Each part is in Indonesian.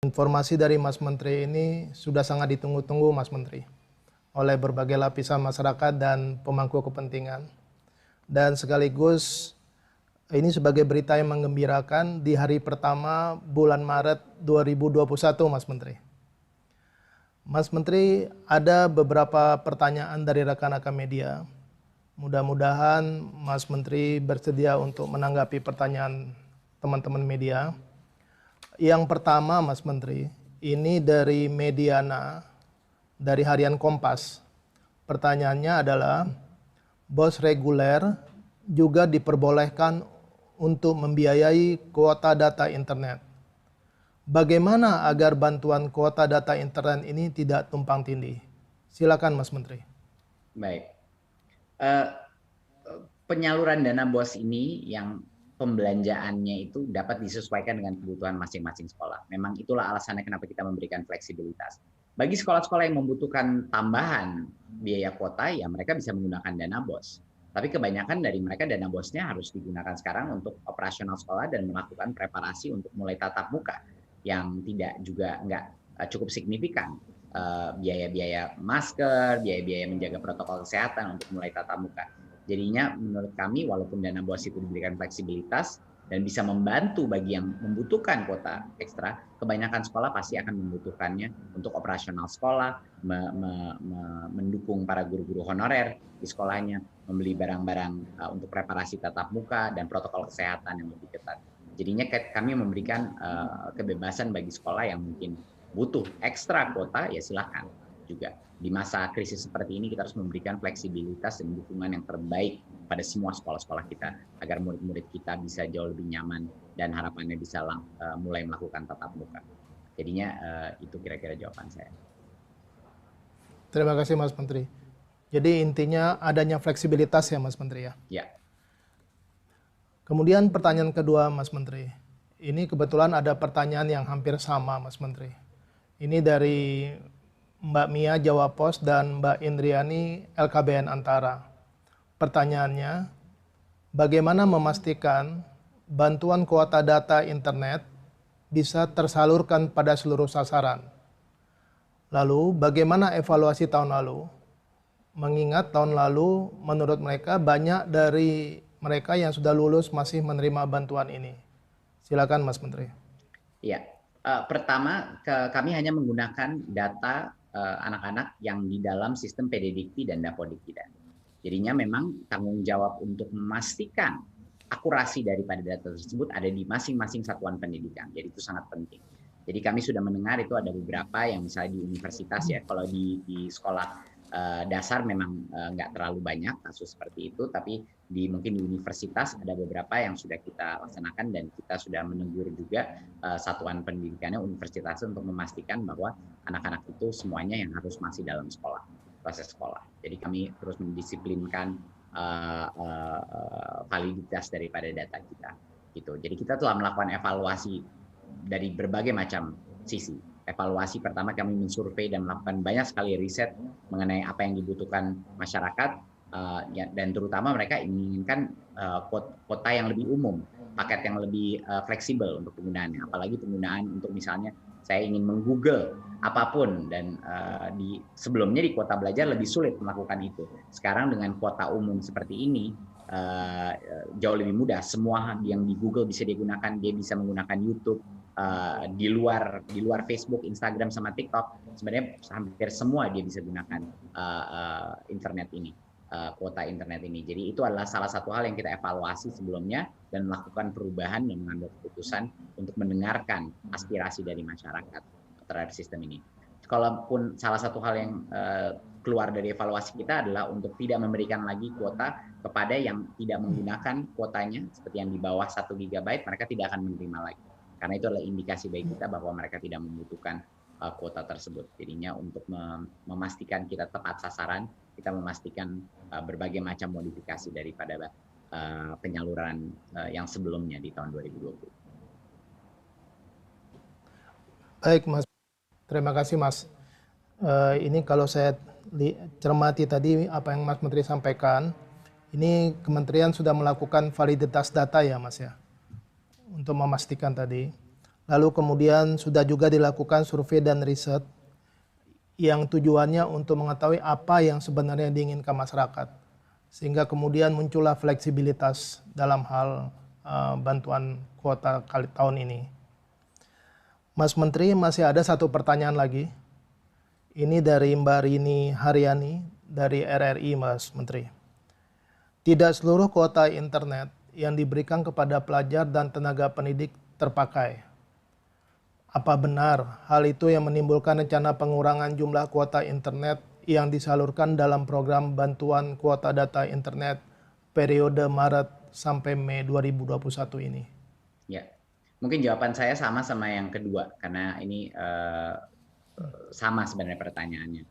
Informasi dari Mas Menteri ini sudah sangat ditunggu-tunggu Mas Menteri oleh berbagai lapisan masyarakat dan pemangku kepentingan. Dan sekaligus ini sebagai berita yang menggembirakan di hari pertama bulan Maret 2021 Mas Menteri. Mas Menteri, ada beberapa pertanyaan dari rekan-rekan media. Mudah-mudahan Mas Menteri bersedia untuk menanggapi pertanyaan teman-teman media. Yang pertama Mas Menteri, ini dari Mediana, dari harian Kompas. Pertanyaannya adalah, bos reguler juga diperbolehkan untuk membiayai kuota data internet. Bagaimana agar bantuan kuota data internet ini tidak tumpang tindih? Silakan Mas Menteri. Baik. Penyaluran dana BOS ini yang pembelanjaannya itu dapat disesuaikan dengan kebutuhan masing-masing sekolah. Memang itulah alasannya kenapa kita memberikan fleksibilitas. Bagi sekolah-sekolah yang membutuhkan tambahan biaya kuota, ya mereka bisa menggunakan dana BOS. Tapi kebanyakan dari mereka dana BOS-nya harus digunakan sekarang untuk operasional sekolah dan melakukan preparasi untuk mulai tatap muka yang tidak juga nggak cukup signifikan. Biaya-biaya masker, biaya-biaya menjaga protokol kesehatan untuk mulai tatap muka. Jadinya menurut kami walaupun dana BOS itu diberikan fleksibilitas dan bisa membantu bagi yang membutuhkan kuota ekstra, kebanyakan sekolah pasti akan membutuhkannya untuk operasional sekolah, mendukung para guru-guru honorer di sekolahnya, membeli barang-barang untuk preparasi tatap muka dan protokol kesehatan yang lebih ketat. Jadinya kami memberikan kebebasan bagi sekolah yang mungkin butuh ekstra kuota, ya silakan juga. Di masa krisis seperti ini kita harus memberikan fleksibilitas dan dukungan yang terbaik pada semua sekolah-sekolah kita agar murid-murid kita bisa jauh lebih nyaman dan harapannya bisa mulai melakukan tatap muka. Jadinya itu kira-kira jawaban saya. Terima kasih Mas Menteri. Jadi intinya adanya fleksibilitas ya Mas Menteri ya? Ya. Kemudian pertanyaan kedua Mas Menteri. Ini kebetulan ada pertanyaan yang hampir sama Mas Menteri. Ini dari Mbak Mia Jawa Pos dan Mbak Indriani LKBN Antara. Pertanyaannya, bagaimana memastikan bantuan kuota data internet bisa tersalurkan pada seluruh sasaran? Lalu, bagaimana evaluasi tahun lalu? Mengingat tahun lalu menurut mereka banyak dari mereka yang sudah lulus masih menerima bantuan ini. Silakan Mas Menteri. Ya, pertama kami hanya menggunakan data anak-anak yang di dalam sistem PDDikti dan Dapodikti. Jadinya memang tanggung jawab untuk memastikan akurasi daripada data tersebut ada di masing-masing satuan pendidikan. Jadi itu sangat penting. Jadi kami sudah mendengar itu ada beberapa yang misalnya di universitas ya, kalau di sekolah dasar memang nggak terlalu banyak kasus seperti itu, tapi mungkin di universitas ada beberapa yang sudah kita laksanakan dan kita sudah menegur juga satuan pendidikannya universitas untuk memastikan bahwa anak-anak itu semuanya yang harus masih dalam sekolah, proses sekolah. Jadi kami terus mendisiplinkan validitas daripada data kita. Gitu. Jadi kita telah melakukan evaluasi dari berbagai macam sisi. Evaluasi pertama kami mensurvei dan melakukan banyak sekali riset mengenai apa yang dibutuhkan masyarakat dan terutama mereka menginginkan kuota yang lebih umum, paket yang lebih fleksibel untuk penggunaannya. Apalagi penggunaan untuk misalnya saya ingin menggoogle apapun dan sebelumnya di kuota belajar lebih sulit melakukan itu. Sekarang dengan kuota umum seperti ini jauh lebih mudah. Semua yang di Google bisa digunakan, dia bisa menggunakan YouTube. Di luar Facebook, Instagram, sama TikTok, sebenarnya hampir semua dia bisa gunakan internet ini, kuota internet ini. Jadi itu adalah salah satu hal yang kita evaluasi sebelumnya dan melakukan perubahan dan mengambil keputusan untuk mendengarkan aspirasi dari masyarakat terhadap sistem ini. Kalaupun salah satu hal yang keluar dari evaluasi kita adalah untuk tidak memberikan lagi kuota kepada yang tidak menggunakan kuotanya, seperti yang di bawah 1 GB, mereka tidak akan menerima lagi. Karena itu adalah indikasi bagi kita bahwa mereka tidak membutuhkan kuota tersebut. Jadinya untuk memastikan kita tepat sasaran, kita memastikan berbagai macam modifikasi daripada penyaluran yang sebelumnya di tahun 2020. Baik Mas, terima kasih Mas. Ini kalau saya cermati tadi apa yang Mas Menteri sampaikan, ini kementerian sudah melakukan validitas data ya Mas ya, untuk memastikan tadi. Lalu kemudian sudah juga dilakukan survei dan riset yang tujuannya untuk mengetahui apa yang sebenarnya diinginkan masyarakat. Sehingga kemudian muncullah fleksibilitas dalam hal bantuan kuota kali tahun ini. Mas Menteri, masih ada satu pertanyaan lagi. Ini dari Mbak Rini Haryani dari RRI, Mas Menteri. Tidak seluruh kuota internet yang diberikan kepada pelajar dan tenaga pendidik terpakai. Apa benar hal itu yang menimbulkan rencana pengurangan jumlah kuota internet yang disalurkan dalam program bantuan kuota data internet periode Maret sampai Mei 2021 ini? Ya, mungkin jawaban saya sama yang kedua, karena ini sama sebenarnya pertanyaannya.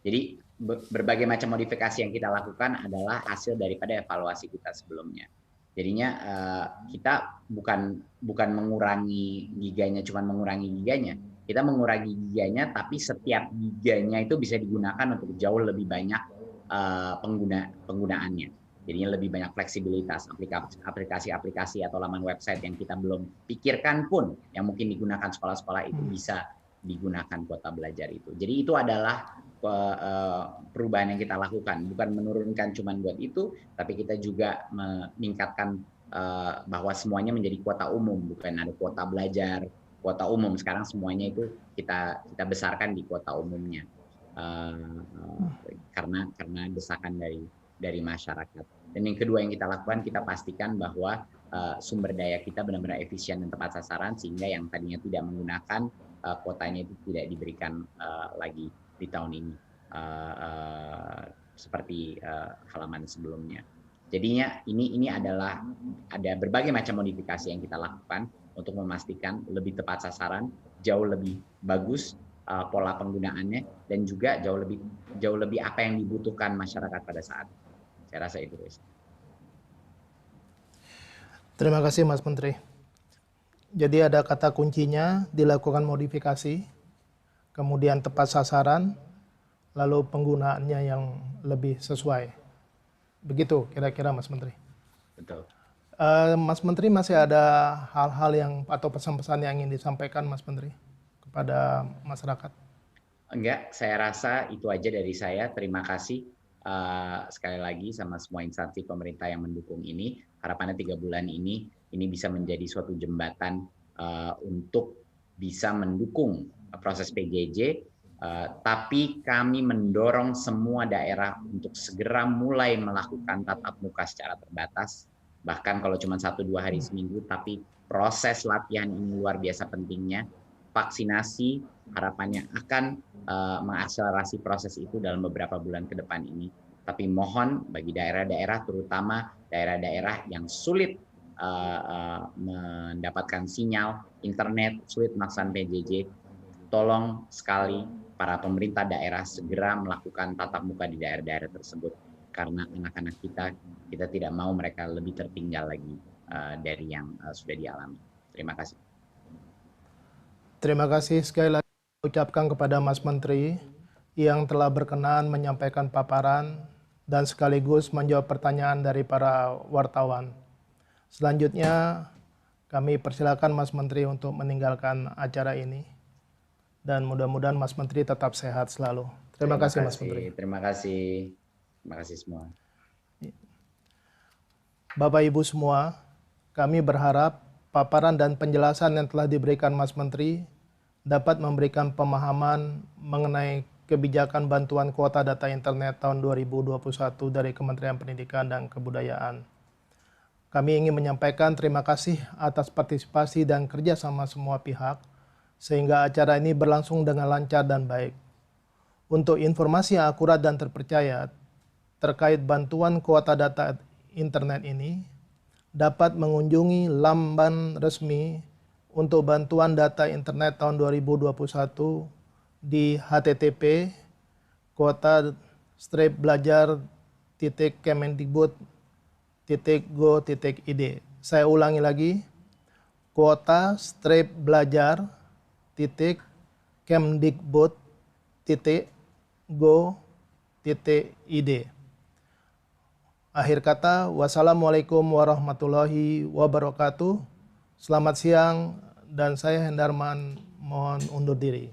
Jadi berbagai macam modifikasi yang kita lakukan adalah hasil daripada evaluasi kita sebelumnya. Jadinya kita bukan mengurangi giganya, cuma mengurangi giganya. Kita mengurangi giganya, tapi setiap giganya itu bisa digunakan untuk jauh lebih banyak penggunaannya. Jadinya lebih banyak fleksibilitas, aplikasi-aplikasi atau laman website yang kita belum pikirkan pun, yang mungkin digunakan sekolah-sekolah itu bisa digunakan kuota belajar itu. Jadi itu adalah perubahan yang kita lakukan, bukan menurunkan cuma buat itu, tapi kita juga meningkatkan bahwa semuanya menjadi kuota umum, bukan ada kuota belajar, kuota umum. Sekarang semuanya itu kita besarkan di kuota umumnya, karena desakan dari masyarakat. Dan yang kedua yang kita lakukan, kita pastikan bahwa sumber daya kita benar-benar efisien dan tepat sasaran, sehingga yang tadinya tidak menggunakan kuotanya itu tidak diberikan lagi di tahun ini, seperti halaman sebelumnya. Jadinya ini adalah ada berbagai macam modifikasi yang kita lakukan untuk memastikan lebih tepat sasaran, jauh lebih bagus pola penggunaannya, dan juga jauh lebih apa yang dibutuhkan masyarakat pada saat. Saya rasa itu. Terima kasih Mas Menteri. Jadi ada kata kuncinya, dilakukan modifikasi, kemudian tepat sasaran, lalu penggunaannya yang lebih sesuai. Begitu kira-kira Mas Menteri. Betul. Mas Menteri, masih ada hal-hal yang atau pesan-pesan yang ingin disampaikan Mas Menteri kepada masyarakat? Enggak, saya rasa itu aja dari saya. Terima kasih sekali lagi sama semua instansi pemerintah yang mendukung ini. Harapannya 3 bulan ini bisa menjadi suatu jembatan untuk bisa mendukung proses PJJ, tapi kami mendorong semua daerah untuk segera mulai melakukan tatap muka secara terbatas, bahkan kalau cuma 1-2 hari seminggu, tapi proses latihan ini luar biasa pentingnya. Vaksinasi harapannya akan mengakselerasi proses itu dalam beberapa bulan ke depan ini. Tapi mohon bagi daerah-daerah, terutama daerah-daerah yang sulit mendapatkan sinyal internet, sulit melaksanakan PJJ, tolong sekali para pemerintah daerah segera melakukan tatap muka di daerah-daerah tersebut, karena anak-anak kita tidak mau mereka lebih tertinggal lagi dari yang sudah dialami. Terima kasih. Terima kasih sekali lagi ucapkan kepada Mas Menteri yang telah berkenan menyampaikan paparan dan sekaligus menjawab pertanyaan dari para wartawan. Selanjutnya kami persilakan Mas Menteri untuk meninggalkan acara ini, dan mudah-mudahan Mas Menteri tetap sehat selalu. Terima kasih Mas Menteri. Terima kasih semua. Bapak Ibu semua, kami berharap paparan dan penjelasan yang telah diberikan Mas Menteri dapat memberikan pemahaman mengenai kebijakan bantuan kuota data internet tahun 2021 dari Kementerian Pendidikan dan Kebudayaan. Kami ingin menyampaikan terima kasih atas partisipasi dan kerjasama semua pihak, sehingga acara ini berlangsung dengan lancar dan baik. Untuk informasi yang akurat dan terpercaya terkait bantuan kuota data internet ini, dapat mengunjungi laman resmi untuk bantuan data internet tahun 2021 di http://kuota-belajar.kemendikbud.go.id. Saya ulangi lagi, kuota-belajar.kemdikbud.go.id. Akhir kata, wassalamualaikum warahmatullahi wabarakatuh. Selamat siang dan saya Hendarman mohon undur diri.